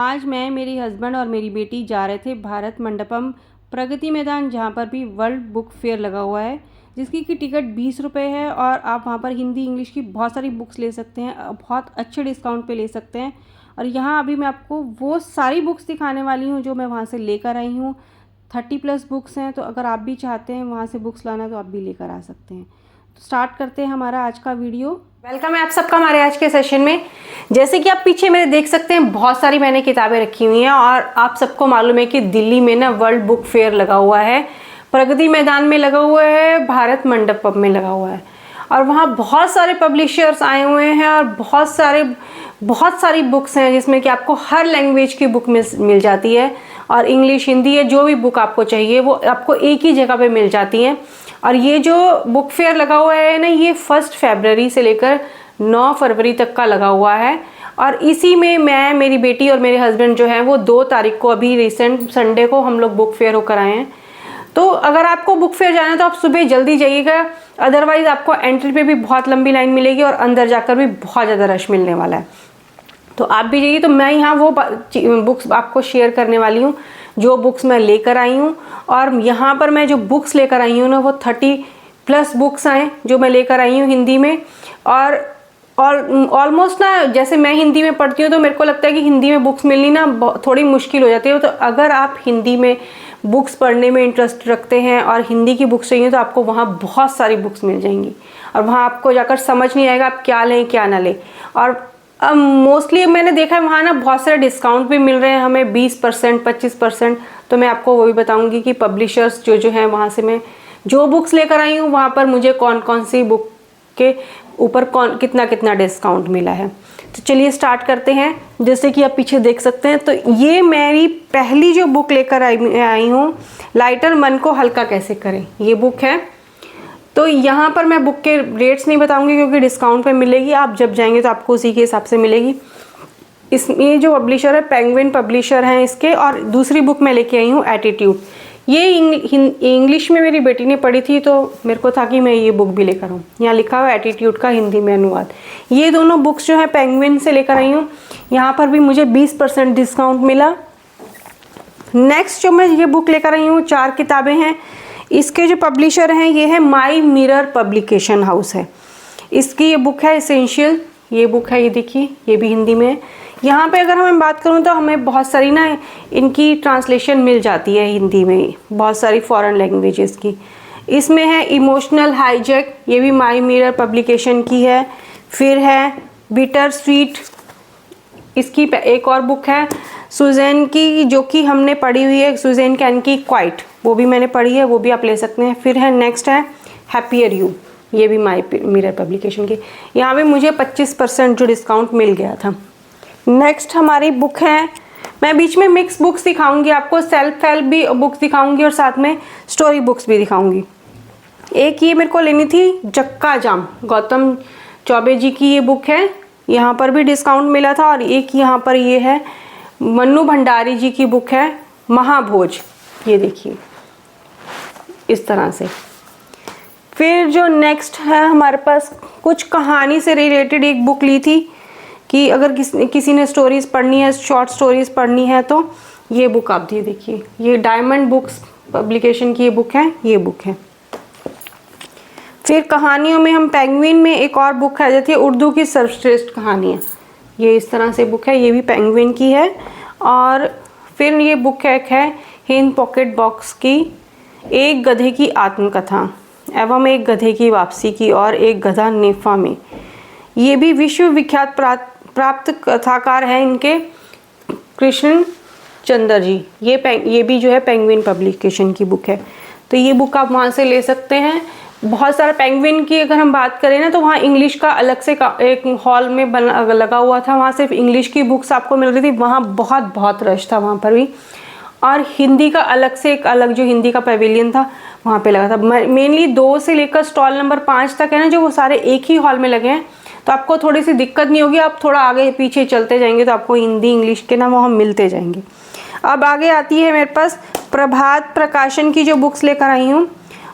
आज मैं, मेरी हस्बैंड और मेरी बेटी जा रहे थे भारत मंडपम प्रगति मैदान, जहाँ पर भी वर्ल्ड बुक फेयर लगा हुआ है, जिसकी की टिकट 20 रुपये है। और आप वहाँ पर हिंदी इंग्लिश की बहुत सारी बुक्स ले सकते हैं, बहुत अच्छे डिस्काउंट पे ले सकते हैं। और यहाँ अभी मैं आपको वो सारी बुक्स दिखाने वाली हूँ जो मैं वहाँ से लेकर आई हूँ। 30+ बुक्स हैं, तो अगर आप भी चाहते हैं वहाँ से बुक्स लाना तो आप भी लेकर आ सकते हैं। तो स्टार्ट करते हैं हमारा आज का वीडियो। वेलकम है आप सबका हमारे आज के सेशन में। जैसे कि आप पीछे मेरे देख सकते हैं, बहुत सारी मैंने किताबें रखी हुई हैं और आप सबको मालूम है कि दिल्ली में ना वर्ल्ड बुक फेयर लगा हुआ है, प्रगति मैदान में लगा हुआ है, भारत मंडपम में लगा हुआ है। और वहाँ बहुत सारे पब्लिशर्स आए हुए हैं और बहुत सारी बुक्स हैं, जिसमें कि आपको हर लैंग्वेज की बुक मिल जाती है। और इंग्लिश, हिंदी है, जो भी बुक आपको चाहिए वो आपको एक ही जगह पे मिल जाती हैं। और ये जो बुक फेयर लगा हुआ है ना, ये 1 फरवरी से लेकर 9 फरवरी तक का लगा हुआ है। और इसी में मैं, मेरी बेटी और मेरे हस्बैंड जो हैं वो 2 तारीख को, अभी रिसेंट संडे को हम लोग बुक फेयर होकर आए हैं। तो अगर आपको बुक फेयर जाना है तो आप सुबह जल्दी जाइएगा, अदरवाइज आपको एंट्री पे भी बहुत लंबी लाइन मिलेगी और अंदर जाकर भी बहुत ज़्यादा रश मिलने वाला है। तो आप भी जाइए। तो मैं यहाँ वो बुक्स आपको शेयर करने वाली हूँ जो बुक्स मैं लेकर आई हूँ। और यहाँ पर मैं जो बुक्स लेकर आई हूँ ना, वो 30+ बुक्स हैं जो मैं लेकर आई हूँ हिंदी में। और ऑलमोस्ट ना, जैसे मैं हिंदी में पढ़ती हूँ तो मेरे को लगता है कि हिंदी में बुक्स मिलनी ना थोड़ी मुश्किल हो जाती है। तो अगर आप हिंदी में बुक्स पढ़ने में इंटरेस्ट रखते हैं और हिंदी की बुक्स चाहिए तो आपको वहाँ बहुत सारी बुक्स मिल जाएंगी। और वहाँ आपको जाकर समझ नहीं आएगा आप क्या लें क्या ना लें। और मोस्टली मैंने देखा है वहाँ ना बहुत सारे डिस्काउंट भी मिल रहे हैं हमें, 20%, 25%। तो मैं आपको वो भी बताऊंगी कि पब्लिशर्स जो हैं वहाँ से मैं जो बुक्स लेकर आई हूँ वहाँ पर मुझे कौन कौन सी बुक के ऊपर कितना डिस्काउंट मिला है। तो चलिए स्टार्ट करते हैं। जैसे कि आप पीछे देख सकते हैं, तो ये मेरी पहली जो बुक लेकर आई हूँ, लाइटर मन को हल्का कैसे करें, ये बुक है। तो यहाँ पर मैं बुक के रेट्स नहीं बताऊंगी क्योंकि डिस्काउंट पे मिलेगी, आप जब जाएंगे तो आपको उसी के हिसाब से मिलेगी। इसमें जो पब्लिशर है पेंगुइन पब्लिशर हैं इसके। और दूसरी बुक मैं लेके आई हूँ एटीट्यूड। ये इंग्लिश में मेरी बेटी ने पढ़ी थी तो मेरे को था कि मैं ये बुक भी लेकर आऊँ। यहाँ लिखा हुआ एटीट्यूड का हिंदी में अनुवाद। ये दोनों बुक्स जो है पेंगुइन से लेकर आई हूँ। यहाँ पर भी मुझे 20% डिस्काउंट मिला। नेक्स्ट जो मैं ये बुक लेकर आई हूँ, 4 किताबें हैं। इसके जो पब्लिशर हैं ये है माई मिरर पब्लिकेशन हाउस है। इसकी ये बुक है एसेंशियल, ये बुक है, ये देखिए, ये भी हिंदी में है। यहाँ पे अगर मैं बात करूँ तो हमें बहुत सारी ना इनकी ट्रांसलेशन मिल जाती है हिंदी में, बहुत सारी फॉरेन लैंग्वेजेस की। इसमें है इमोशनल हाईजैक, ये भी माई मिरर पब्लिकेशन की है। फिर है बिटर स्वीट, इसकी एक और बुक है सुजैन की जो कि हमने पढ़ी हुई है, सुजैन कैन की क्वाइट, वो भी मैंने पढ़ी है, वो भी आप ले सकते हैं। फिर है नेक्स्ट है हैप्पियर यू, ये भी माई मिरर पब्लिकेशन की। यहाँ भी मुझे 25% जो डिस्काउंट मिल गया था। नेक्स्ट हमारी बुक है, मैं बीच में मिक्स बुक्स दिखाऊंगी आपको, सेल्फ हेल्प भी बुक्स दिखाऊंगी और साथ में स्टोरी बुक्स भी दिखाऊंगी। एक ये मेरे को लेनी थी चक्का जाम, गौतम चौबे जी की ये बुक है, यहाँ पर भी डिस्काउंट मिला था। और एक यहाँ पर ये है मन्नू भंडारी जी की बुक है महाभोज, ये देखिए इस तरह से। फिर जो नेक्स्ट है हमारे पास, कुछ कहानी से रिलेटेड एक बुक ली थी कि अगर किसी ने स्टोरीज पढ़नी है, शॉर्ट स्टोरीज पढ़नी है तो ये बुक आप देखिए, ये डायमंड बुक्स पब्लिकेशन की ये बुक है, ये बुक है। फिर कहानियों में हम पेंगुइन में एक और बुक है जाती है उर्दू की सर्वश्रेष्ठ कहानियाँ, ये इस तरह से बुक है, ये भी पेंगुइन की है। और फिर ये बुक एक है हिंद पॉकेट बॉक्स की, एक गधे की आत्मकथा एवं एक गधे की वापसी की और एक गधा नेफा में। ये भी विश्व विख्यात प्राप्त कथाकार हैं इनके, कृष्ण चंद्र जी। ये भी जो है पेंगुइन पब्लिकेशन की बुक है। तो ये बुक आप वहाँ से ले सकते हैं। बहुत सारा पेंगुइन की अगर हम बात करें ना, तो वहाँ इंग्लिश का अलग से एक हॉल में लगा हुआ था, वहाँ सिर्फ इंग्लिश की बुक्स आपको मिल रही थी, वहाँ बहुत रश था वहाँ पर भी। और हिंदी का अलग से एक अलग जो हिंदी का पेविलियन था वहाँ पे लगा था। मेनली 2 से लेकर स्टॉल नंबर 5 तक है ना, जो वो सारे एक ही हॉल में लगे हैं, तो आपको थोड़ी सी दिक्कत नहीं होगी। आप थोड़ा आगे पीछे चलते जाएंगे तो आपको हिंदी इंग्लिश के ना वहाँ मिलते जाएंगे। अब आगे आती है मेरे पास प्रभात प्रकाशन की जो बुक्स लेकर आई हूँ,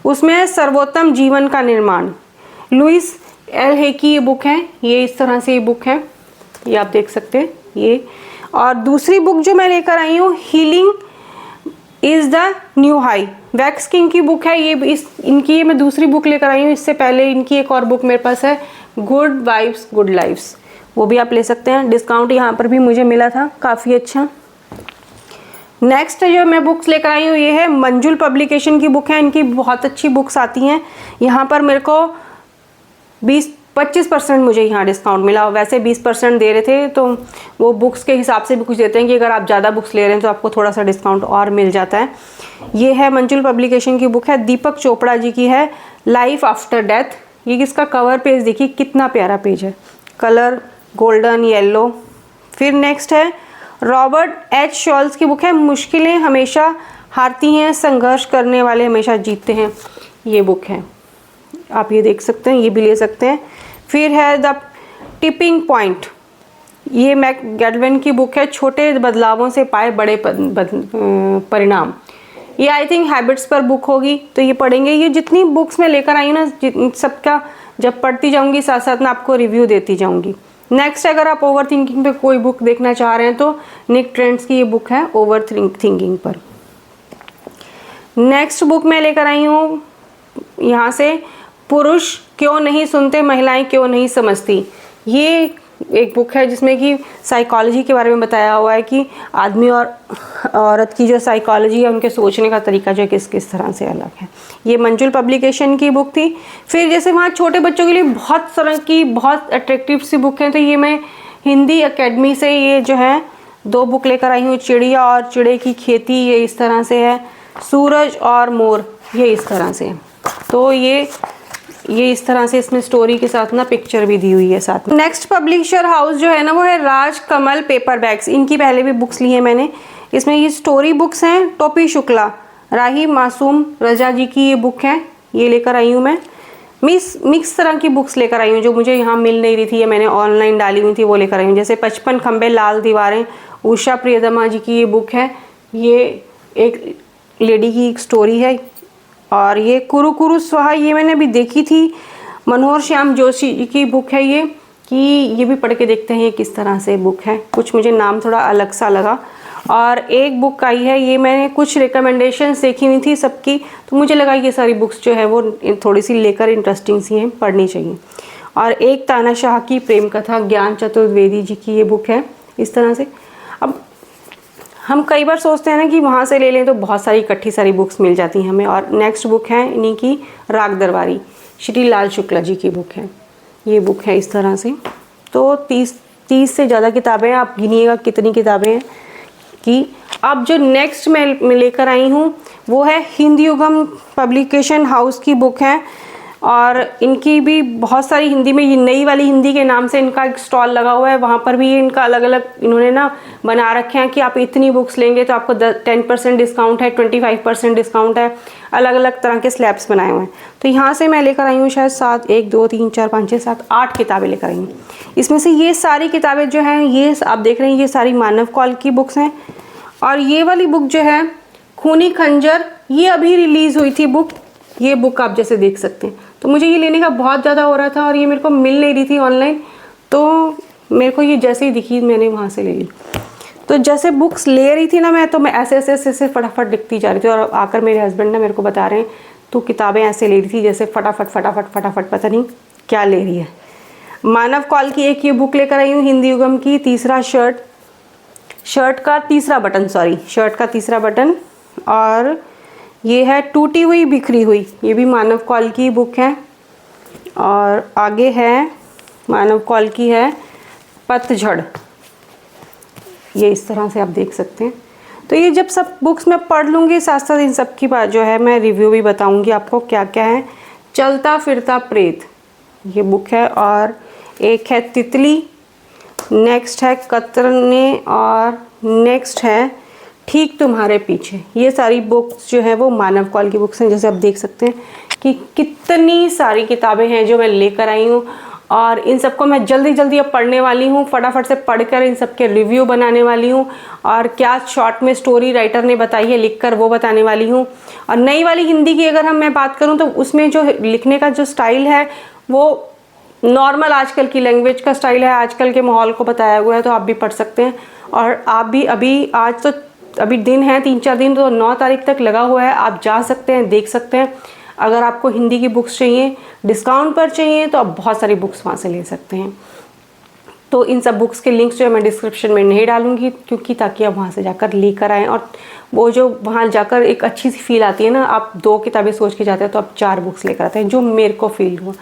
उसमें है सर्वोत्तम जीवन का निर्माण, लुइस एल हे की ये बुक है, ये इस तरह से ये बुक है, ये आप देख सकते हैं ये। और दूसरी बुक जो मैं लेकर आई हूँ, healing is the new high, wax king की बुक है। इनकी मैं दूसरी बुक लेकर आई हूँ। इससे पहले इनकी एक और बुक मेरे पास है, गुड वाइब्स गुड लाइफ्स, वो भी आप ले सकते हैं। डिस्काउंट यहाँ पर भी मुझे मिला था काफ़ी अच्छा। नेक्स्ट जो मैं बुक्स लेकर आई हूँ, ये है मंजुल पब्लिकेशन की बुक है। इनकी बहुत अच्छी बुक्स आती हैं। यहाँ पर मेरे को 20-25% मुझे यहाँ डिस्काउंट मिला। वैसे 20% दे रहे थे, तो वो बुक्स के हिसाब से भी कुछ देते हैं कि अगर आप ज़्यादा बुक्स ले रहे हैं तो आपको थोड़ा सा डिस्काउंट और मिल जाता है। ये है मंजुल पब्लिकेशन की बुक है, दीपक चोपड़ा जी की है, लाइफ आफ्टर डेथ। ये इसका कवर पेज देखिए कितना प्यारा पेज है, कलर गोल्डन येलो। फिर नेक्स्ट है रॉबर्ट एच शॉल्स की बुक है, मुश्किलें हमेशा हारती हैं, संघर्ष करने वाले हमेशा जीतते हैं। ये बुक है, आप ये देख सकते हैं, ये भी ले सकते हैं। फिर है द टिपिंग पॉइंट, ये मैक गैडविन की बुक है, छोटे बदलावों से पाए बड़े परिणाम। ये आई थिंक हैबिट्स पर बुक होगी, तो ये पढ़ेंगे। ये जितनी बुक्स मैं लेकर आई हूँ ना, सबका जब पढ़ती जाऊँगी साथ साथ मैं आपको रिव्यू देती जाऊँगी। नेक्स्ट, अगर आप ओवर थिंकिंग पे कोई बुक देखना चाह रहे हैं तो निक ट्रेंड्स की ये बुक है, ओवर थिंकिंग पर। नेक्स्ट बुक मैं लेकर आई हूँ यहाँ से, पुरुष क्यों नहीं सुनते, महिलाएं क्यों नहीं समझती। ये एक बुक है जिसमें कि साइकोलॉजी के बारे में बताया हुआ है कि आदमी और औरत की जो साइकोलॉजी है, उनके सोचने का तरीका जो किस किस तरह से अलग है। ये मंजुल पब्लिकेशन की बुक थी। फिर जैसे वहाँ छोटे बच्चों के लिए बहुत तरह की बहुत अट्रैक्टिव सी बुक हैं, तो ये मैं हिंदी एकेडमी से ये जो है 2 बुक लेकर आई हूँ। चिड़िया और चिड़े की खेती, ये इस तरह से है। सूरज और मोर, ये इस तरह से है। तो ये इस तरह से इसमें स्टोरी के साथ ना पिक्चर भी दी हुई है साथ में। नेक्स्ट पब्लिशर हाउस जो है ना, वो है राज कमल पेपर बैग्स। इनकी पहले भी बुक्स ली है मैंने। इसमें ये स्टोरी बुक्स हैं। टोपी शुक्ला, राही मासूम रजा जी की ये बुक है, ये लेकर आई हूँ मैं। मिक्स तरह की बुक्स लेकर आई हूँ, जो मुझे यहाँ मिल नहीं रही थी या मैंने ऑनलाइन डाली हुई थी, वो लेकर आई हूँ। जैसे 55 खंबे लाल दीवारें, उषा प्रियदमा जी की ये बुक है। ये एक लेडी की एक स्टोरी है। और ये कुरु कुरु स्वाहा, ये मैंने अभी देखी थी, मनोहर श्याम जोशी जी की बुक है ये, कि ये भी पढ़ के देखते हैं ये किस तरह से बुक है। कुछ मुझे नाम थोड़ा अलग सा लगा। और एक बुक आई है, ये मैंने कुछ रिकमेंडेशंस देखी हुई थी सबकी, तो मुझे लगा ये सारी बुक्स जो है वो थोड़ी सी लेकर इंटरेस्टिंग सी हैं, पढ़नी चाहिए। और एक तानाशाह की प्रेम कथा, ज्ञान चतुर्वेदी जी की ये बुक है इस तरह से। अब हम कई बार सोचते हैं ना कि वहाँ से ले लें तो बहुत सारी इकट्ठी सारी बुक्स मिल जाती हैं हमें। और नेक्स्ट बुक है इन्हीं की, राग दरबारी, श्री लाल शुक्ला जी की बुक है। ये बुक है इस तरह से। तो 30 से ज़्यादा किताबें, आप गिनिएगा कितनी किताबें हैं कि। अब जो नेक्स्ट मैं लेकर आई हूँ वो है हिंदी युगम पब्लिकेशन हाउस की बुक है। और इनकी भी बहुत सारी हिंदी में, ये नई वाली हिंदी के नाम से इनका एक स्टॉल लगा हुआ है। वहाँ पर भी इनका अलग अलग इन्होंने ना बना रखे हैं कि आप इतनी बुक्स लेंगे तो आपको 10% डिस्काउंट है, 25% डिस्काउंट है। अलग अलग तरह के स्लैब्स बनाए हुए हैं। तो यहाँ से मैं लेकर आई हूँ शायद 1 2 3 4 5 6 7 8 किताबें लेकर आई हूँ। इसमें से ये सारी किताबें जो हैं, ये आप देख रहे हैं, ये सारी मानव कौल की बुक्स हैं। और ये वाली बुक जो है खूनी खंजर, ये अभी रिलीज़ हुई थी बुक। ये बुक आप जैसे देख सकते हैं। तो मुझे ये लेने का बहुत ज़्यादा हो रहा था और ये मेरे को मिल नहीं रही थी ऑनलाइन, तो मेरे को ये जैसे ही दिखी मैंने वहाँ से ले ली। तो जैसे बुक्स ले रही थी ना मैं, तो मैं ऐसे फटाफट लिखती जा रही थी। और आकर मेरे हस्बैंड ना मेरे को बता रहे हैं, तू किताबें ऐसे ले रही थी जैसे फटाफट पता नहीं क्या ले रही है। मानव कौल की एक ये बुक लेकर आई हूँ, हिंदी युगम की, तीसरा शर्ट का तीसरा बटन। और ये है टूटी हुई बिखरी हुई, ये भी मानव कौल की बुक है। और आगे है मानव कौल की है पतझड़, ये इस तरह से आप देख सकते हैं। तो ये जब सब बुक्स मैं पढ़ लूँगी, साथ साथ इन सब की बात जो है मैं रिव्यू भी बताऊँगी आपको क्या क्या है। चलता फिरता प्रेत, ये बुक है। और एक है तितली, नेक्स्ट है कतरने, और नेक्स्ट है ठीक तुम्हारे पीछे। ये सारी बुक्स जो है वो मानव कौल की बुक्स हैं। जैसे आप देख सकते हैं कि कितनी सारी किताबें हैं जो मैं लेकर आई हूँ। और इन सबको मैं जल्दी अब पढ़ने वाली हूँ, फटाफट से पढ़कर इन सब के रिव्यू बनाने वाली हूँ। और क्या शॉर्ट में स्टोरी राइटर ने बताई है लिखकर, वो बताने वाली हूँ। और नई वाली हिंदी की अगर मैं बात करूँ तो उसमें जो लिखने का जो स्टाइल है वो नॉर्मल आजकल की लैंग्वेज का स्टाइल है, आजकल के माहौल को बताया हुआ है, तो आप भी पढ़ सकते हैं। और आप भी अभी दिन है 3-4 दिन, तो 9 तारीख तक लगा हुआ है, आप जा सकते हैं, देख सकते हैं। अगर आपको हिंदी की बुक्स चाहिए, डिस्काउंट पर चाहिए, तो आप बहुत सारी बुक्स वहाँ से ले सकते हैं। तो इन सब बुक्स के लिंक्स जो है मैं डिस्क्रिप्शन में नहीं डालूंगी, क्योंकि ताकि आप वहाँ से जाकर लेकर आएँ, और वो जो वहाँ जाकर एक अच्छी सी फील आती है ना, आप 2 किताबें सोच के जाते हैं तो आप 4 बुक्स लेकर आते हैं, जो मेरे को फील हुआ।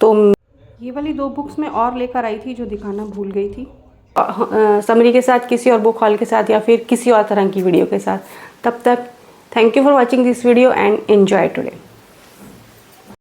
तो ये वाली 2 बुक्स मैं और लेकर आई थी जो दिखाना भूल गई थी, समरी के साथ, किसी और बुक हॉल के साथ, या फिर किसी और तरह की वीडियो के साथ। तब तक thank you for watching this video and enjoy today.